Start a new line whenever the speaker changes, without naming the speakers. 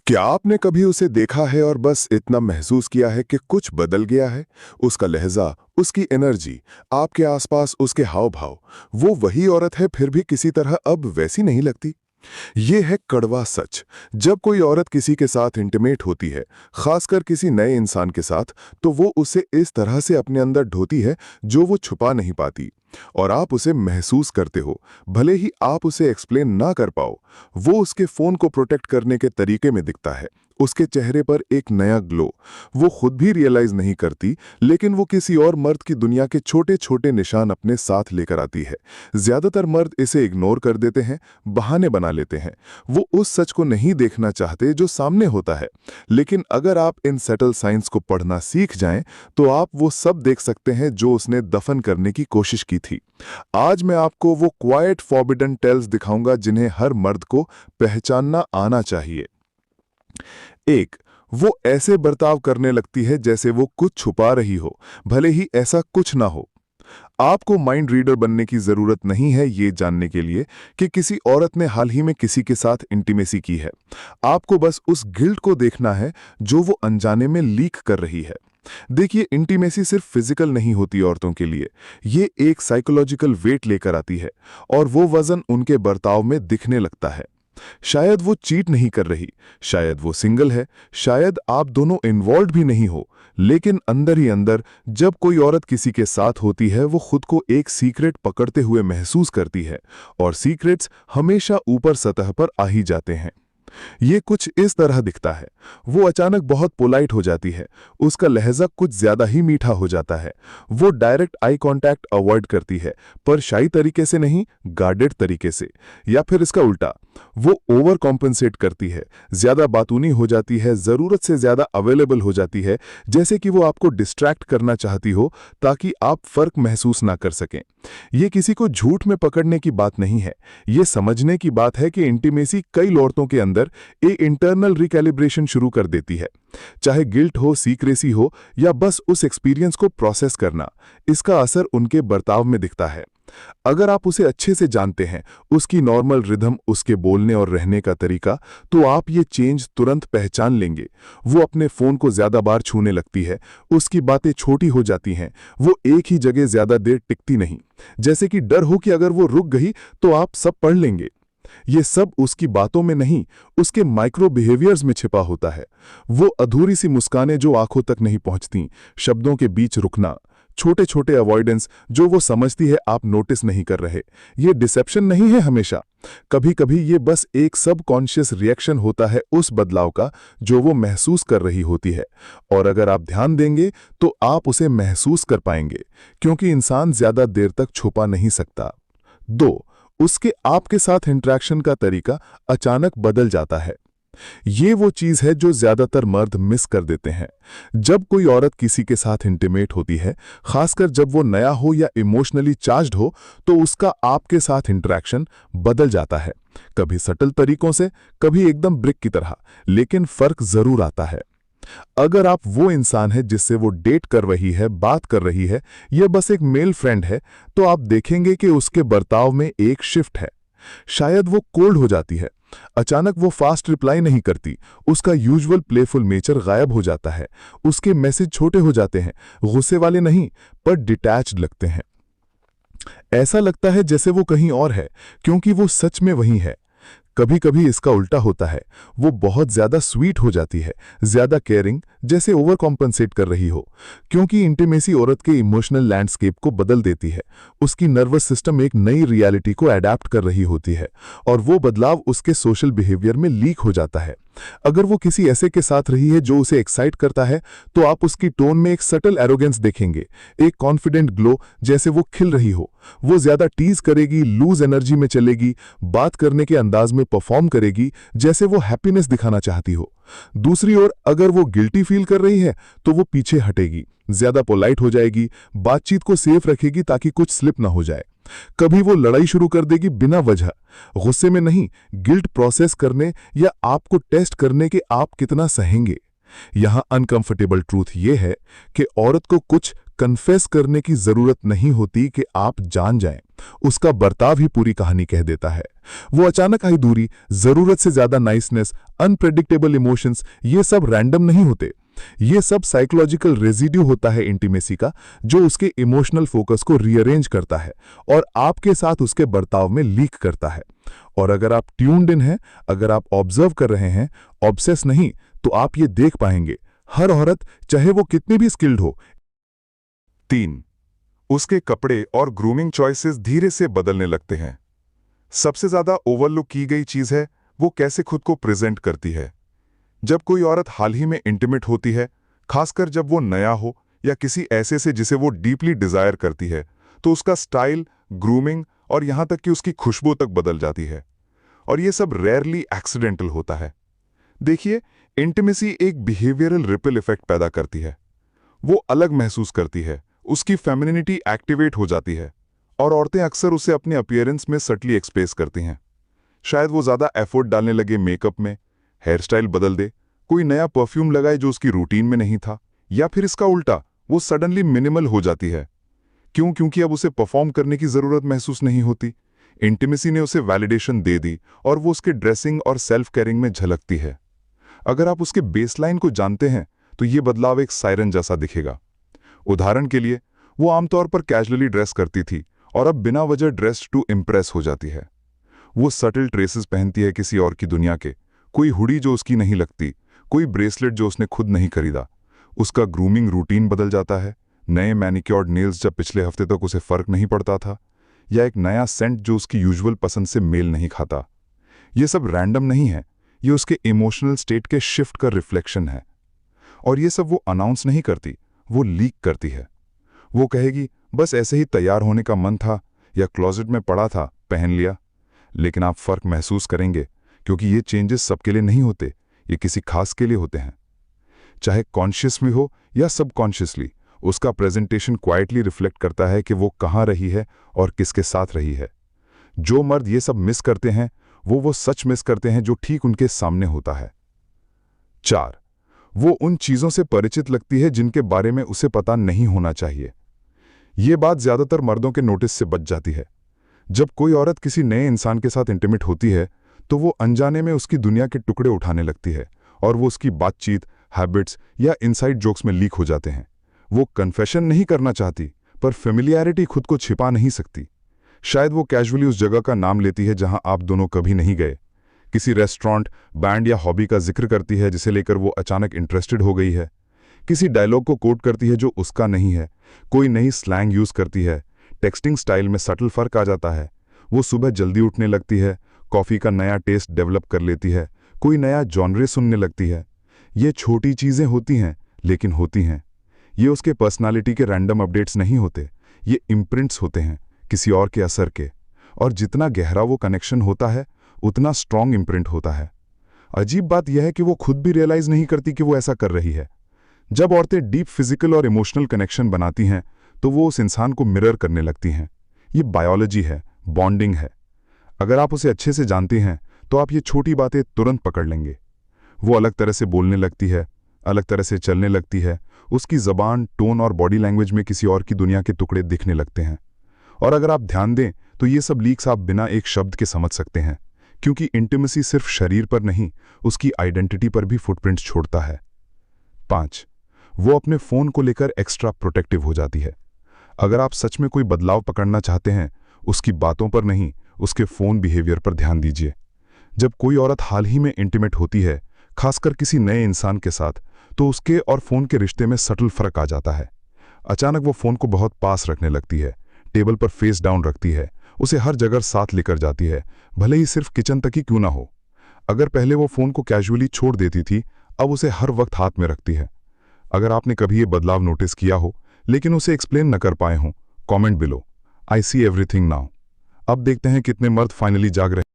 क्या आपने कभी उसे देखा है और बस इतना महसूस किया है कि कुछ बदल गया है? उसका लहजा, उसकी एनर्जी, आपके आसपास उसके हाव-भाव, वो वही औरत है फिर भी किसी तरह अब वैसी नहीं लगती? ये है कड़वा सच। जब कोई औरत किसी के साथ इंटीमेट होती है, खासकर किसी नए इंसान के साथ, तो वो उसे इस तरह से अपने अंदर ढोती है जो वो छुपा नहीं पाती। और आप उसे महसूस करते हो, भले ही आप उसे एक्सप्लेन ना कर पाओ। वो उसके फोन को प्रोटेक्ट करने के तरीके में दिखता है, उसके चेहरे पर एक नया ग्लो। वो खुद भी रियलाइज नहीं करती, लेकिन वो किसी और मर्द की दुनिया के छोटे छोटे निशान अपने साथ लेकर आती है। ज्यादातर मर्द इसे इग्नोर कर देते हैं, बहाने बना लेते हैं। वो उस सच को नहीं देखना चाहते जो सामने होता है। लेकिन अगर आप इन सटल साइंस को पढ़ना सीख जाएं, तो आप वो सब देख सकते हैं जो उसने दफन करने की कोशिश की थी। आज मैं आपको वो क्वाइट फॉरबिडन टेल्स दिखाऊंगा जिन्हें हर मर्द को पहचानना आना चाहिए। एक, वो ऐसे बर्ताव करने लगती है जैसे वो कुछ छुपा रही हो, भले ही ऐसा कुछ ना हो। आपको माइंड रीडर बनने की जरूरत नहीं है ये जानने के लिए कि किसी औरत ने हाल ही में किसी के साथ इंटीमेसी की है। आपको बस उस गिल्ट को देखना है जो वो अनजाने में लीक कर रही है। देखिए, इंटीमेसी सिर्फ फिजिकल नहीं होती औरतों के लिए। ये एक साइकोलॉजिकल वेट लेकर आती है, और वो वजन उनके बर्ताव में दिखने लगता है। शायद वो चीट नहीं कर रही, शायद वो सिंगल है, शायद आप दोनों इन्वॉल्व भी नहीं हो, लेकिन अंदर ही अंदर जब कोई औरत किसी के साथ होती है, वो खुद को एक सीक्रेट पकड़ते हुए महसूस करती है। और सीक्रेट्स हमेशा ऊपर सतह पर आ ही जाते हैं। ये कुछ इस तरह दिखता है। वो अचानक बहुत पोलाइट हो जाती है, उसका लहजा कुछ ज्यादा ही मीठा हो जाता है। वो डायरेक्ट आई कांटेक्ट अवॉइड करती है, पर शाही तरीके से नहीं, गार्डेड तरीके से। या फिर इसका उल्टा, वो ओवर कॉम्पेंसेट करती है, ज्यादा बातूनी हो जाती है, जरूरत से ज्यादा अवेलेबल हो जाती है, जैसे कि वो आपको डिस्ट्रैक्ट करना चाहती हो ताकि आप फर्क महसूस ना कर सकें। ये किसी को झूठ में पकड़ने की बात नहीं है, ये समझने की बात है कि इंटीमेसी कई औरतों के अंदर एक इंटरनल रिकैलिब्रेशन शुरू कर देती है। चाहे गिल्ट हो, सीक्रेसी हो, या बस उस एक्सपीरियंस को प्रोसेस करना, इसका असर उनके बर्ताव में दिखता है। अगर आप उसे अच्छे से जानते हैं, उसकी नॉर्मल रिदम, उसके बोलने और रहने का तरीका, तो आप ये चेंज तुरंत पहचान लेंगे। वो अपने फोन को ज्यादा बार छूने लगती है, उसकी बातें छोटी हो जाती हैं, वो एक ही जगह ज्यादा देर टिकती नहीं, जैसे कि डर हो कि अगर वो रुक गई तो आप सब पढ़ लेंगे। ये सब उसकी बातों में नहीं, उसके माइक्रो बिहेवियर्स में छिपा होता है। वो अधूरी सी मुस्कानें जो आंखों तक नहीं पहुंचती, शब्दों के बीच रुकना, छोटे छोटे अवॉइडेंस जो वो समझती है आप नोटिस नहीं कर रहे। ये डिसेप्शन नहीं है हमेशा। कभी कभी ये बस एक सबकॉन्शियस रिएक्शन होता है उस बदलाव का जो वो महसूस कर रही होती है। और अगर आप ध्यान देंगे तो आप उसे महसूस कर पाएंगे, क्योंकि इंसान ज्यादा देर तक छुपा नहीं सकता। 2, उसके आपके साथ इंटरेक्शन का तरीका अचानक बदल जाता है। ये वो चीज है जो ज्यादातर मर्द मिस कर देते हैं। जब कोई औरत किसी के साथ इंटीमेट होती है, खासकर जब वो नया हो या इमोशनली चार्ज्ड हो, तो उसका आपके साथ इंटरेक्शन बदल जाता है। कभी सटल तरीकों से, कभी एकदम ब्रिक की तरह, लेकिन फर्क जरूर आता है। अगर आप वो इंसान है जिससे वो डेट कर रही है, बात कर रही है, या बस एक मेल फ्रेंड है, तो आप देखेंगे कि उसके बर्ताव में एक शिफ्ट है। शायद वो कोल्ड हो जाती है, अचानक वो फास्ट रिप्लाई नहीं करती, उसका यूजुअल प्लेफुल नेचर गायब हो जाता है, उसके मैसेज छोटे हो जाते हैं, गुस्से वाले नहीं पर डिटैच्ड लगते हैं। ऐसा लगता है जैसे वो कहीं और है, क्योंकि वो सच में वहीं है। कभी कभी इसका उल्टा होता है, वो बहुत ज्यादा स्वीट हो जाती है, ज्यादा केयरिंग, जैसे ओवर कॉम्पनसेट कर रही हो, क्योंकि इंटीमेसी औरत के इमोशनल लैंडस्केप को बदल देती है। उसकी नर्वस सिस्टम एक नई रियलिटी को अडैप्ट कर रही होती है, और वो बदलाव उसके सोशल बिहेवियर में लीक हो जाता है। अगर वो किसी ऐसे के साथ रही है जो उसे एक्साइट करता है, तो आप उसकी टोन में एक सटल एरोगेंस देखेंगे, एक कॉन्फिडेंट ग्लो, जैसे वो खिल रही हो। वो ज्यादा टीज करेगी, लूज एनर्जी में चलेगी, बात करने के अंदाज में परफॉर्म करेगी जैसे वो हैप्पीनेस दिखाना चाहती हो। दूसरी ओर अगर वो गिल्टी फील कर रही है, तो वो पीछे हटेगी, ज्यादा पोलाइट हो जाएगी, बातचीत को सेफ रखेगी ताकि कुछ स्लिप ना हो जाए। कभी वो लड़ाई शुरू कर देगी बिना वजह, गुस्से में नहीं, गिल्ट प्रोसेस करने या आपको टेस्ट करने के आप कितना सहेंगे। यहां अनकंफर्टेबल ट्रूथ यह है कि औरत को कुछ
कन्फेस करने की जरूरत नहीं होती कि आप जान जाएं। उसका बर्ताव ही पूरी कहानी कह देता है। वो अचानक आई दूरी, जरूरत से ज्यादा नाइसनेस, अनप्रेडिक्टेबल इमोशंस, ये सब रैंडम नहीं होते। ये सब साइकोलॉजिकल रेजिड्यू होता है इंटीमेसी का, जो उसके इमोशनल फोकस को रीअरेंज करता है और आपके साथ उसके बर्ताव में लीक करता है। और अगर आप ट्यून्ड इन हैं, अगर आप ऑब्जर्व कर रहे हैं, ऑब्सेस नहीं, तो आप ये देख पाएंगे, हर औरत, चाहे वो कितनी भी स्किल्ड हो।
3. उसके कपड़े और ग्रूमिंग चॉइसेस धीरे से बदलने लगते हैं। सबसे ज्यादा ओवरलुक की गई चीज है वो कैसे खुद को प्रेजेंट करती है। जब कोई औरत हाल ही में इंटीमेट होती है, खासकर जब वो नया हो या किसी ऐसे से जिसे वो डीपली डिजायर करती है, तो उसका स्टाइल, ग्रूमिंग और यहां तक कि उसकी खुशबू तक बदल जाती है। और ये सब रेयरली एक्सीडेंटल होता है। देखिए, इंटीमेसी एक बिहेवियरल रिपल इफेक्ट पैदा करती है। वो अलग महसूस करती है, उसकी फेमिनिनिटी एक्टिवेट हो जाती है और औरतें अक्सर उसे अपने अपीयरेंस में सटली एक्सप्रेस करती हैं। शायद वो ज्यादा एफर्ट डालने लगे मेकअप में, हेयर स्टाइल बदल दे, कोई नया परफ्यूम लगाए जो उसकी रूटीन में नहीं था, या फिर इसका उल्टा, वो सडनली मिनिमल हो जाती है। क्यों? क्योंकि अब उसे परफॉर्म करने की जरूरत महसूस नहीं होती। इंटीमेसी ने उसे वैलिडेशन दे दी और वो उसके ड्रेसिंग और सेल्फ केयरिंग में झलकती है। अगर आप उसके बेसलाइन को जानते हैं तो ये बदलाव एक सायरन जैसा दिखेगा। उदाहरण के लिए, वो आमतौर पर कैजुअली ड्रेस करती थी और अब बिना वजह ड्रेस्ड टू इम्प्रेस हो जाती है। वो सटल ट्रेसेस पहनती है किसी और की दुनिया के, कोई हुडी जो उसकी नहीं लगती, कोई ब्रेसलेट जो उसने खुद नहीं खरीदा। उसका ग्रूमिंग रूटीन बदल जाता है, नए मैनिक्योर्ड नेल्स जब पिछले हफ्ते तक उसे फर्क नहीं पड़ता था, या एक नया सेंट जो उसकी यूजुअल पसंद से मेल नहीं खाता। ये सब रैंडम नहीं है, ये उसके इमोशनल स्टेट के शिफ्ट का रिफ्लेक्शन है। और ये सब वो अनाउंस नहीं करती, वो लीक करती है। वो कहेगी, बस ऐसे ही तैयार होने का मन था या क्लोजेट में पड़ा था, पहन लिया। लेकिन आप फर्क महसूस करेंगे, क्योंकि ये चेंजेस सबके लिए नहीं होते, ये किसी खास के लिए होते हैं। चाहे कॉन्शियसली हो या सबकॉन्शियसली, उसका प्रेजेंटेशन क्वाइटली रिफ्लेक्ट करता है कि वो कहाँ रही है और किसके साथ रही है। जो मर्द ये सब मिस करते हैं, वो सच मिस करते हैं जो ठीक उनके सामने होता है। 4. वो उन चीजों से परिचित लगती है जिनके बारे में उसे पता नहीं होना चाहिए। ये बात ज्यादातर मर्दों के नोटिस से बच जाती है। जब कोई औरत किसी नए इंसान के साथ इंटीमेट होती है, तो वो अनजाने में उसकी दुनिया के टुकड़े उठाने लगती है और वो उसकी बातचीत, हैबिट्स या इनसाइड जोक्स में लीक हो जाते हैं। वो कन्फेशन नहीं करना चाहती, पर फेमिलियरिटी खुद को छिपा नहीं सकती। शायद वो कैजुअली उस जगह का नाम लेती है जहां आप दोनों कभी नहीं गए, किसी रेस्टोरेंट, बैंड या हॉबी का जिक्र करती है जिसे लेकर वो अचानक इंटरेस्टेड हो गई है, किसी डायलॉग को कोट करती है जो उसका नहीं है, कोई नई स्लैंग यूज करती है, टेक्सटिंग स्टाइल में सटल फर्क आ जाता है। वो सुबह जल्दी उठने लगती है, कॉफी का नया टेस्ट डेवलप कर लेती है, कोई नया जॉनरे सुनने लगती है। ये छोटी चीजें होती हैं, लेकिन होती हैं। ये उसके पर्सनालिटी के रैंडम अपडेट्स नहीं होते, ये इम्प्रिंट्स होते हैं, किसी और के असर के। और जितना गहरा वो कनेक्शन होता है, उतना स्ट्रॉन्ग इम्प्रिंट होता है। अजीब बात यह है कि वो खुद भी रियलाइज नहीं करती कि वो ऐसा कर रही है। जब औरतें डीप फिजिकल और इमोशनल कनेक्शन बनाती हैं, तो वो उस इंसान को मिरर करने लगती हैं। ये बायोलॉजी है, बॉन्डिंग है। अगर आप उसे अच्छे से जानते हैं, तो आप ये छोटी बातें तुरंत पकड़ लेंगे। वो अलग तरह से बोलने लगती है, अलग तरह से चलने लगती है, उसकी जबान, टोन और बॉडी लैंग्वेज में किसी और की दुनिया के टुकड़े दिखने लगते हैं। और अगर आप ध्यान दें, तो ये सब लीक्स आप बिना एक शब्द के समझ सकते हैं, क्योंकि इंटीमेसी सिर्फ शरीर पर नहीं, उसकी आइडेंटिटी पर भी फुटप्रिंट्स छोड़ता है। 5. वो अपने फोन को लेकर एक्स्ट्रा प्रोटेक्टिव हो जाती है। अगर आप सच में कोई बदलाव पकड़ना चाहते हैं, उसकी बातों पर नहीं, उसके फोन बिहेवियर पर ध्यान दीजिए। जब कोई औरत हाल ही में इंटीमेट होती है, खासकर किसी नए इंसान के साथ, तो उसके और फोन के रिश्ते में सटल फर्क आ जाता है। अचानक वो फोन को बहुत पास रखने लगती है, टेबल पर फेस डाउन रखती है, उसे हर जगह साथ लेकर जाती है, भले ही सिर्फ किचन तक ही क्यों ना हो। अगर पहले वो फोन को कैजुअली छोड़ देती थी, अब उसे हर वक्त हाथ में रखती है। अगर आपने कभी ये बदलाव नोटिस किया हो, लेकिन उसे एक्सप्लेन न कर पाए हों, कमेंट बिलो। आई सी एवरीथिंग नाउ। अब देखते हैं कितने मर्द फाइनली जाग रहे हैं।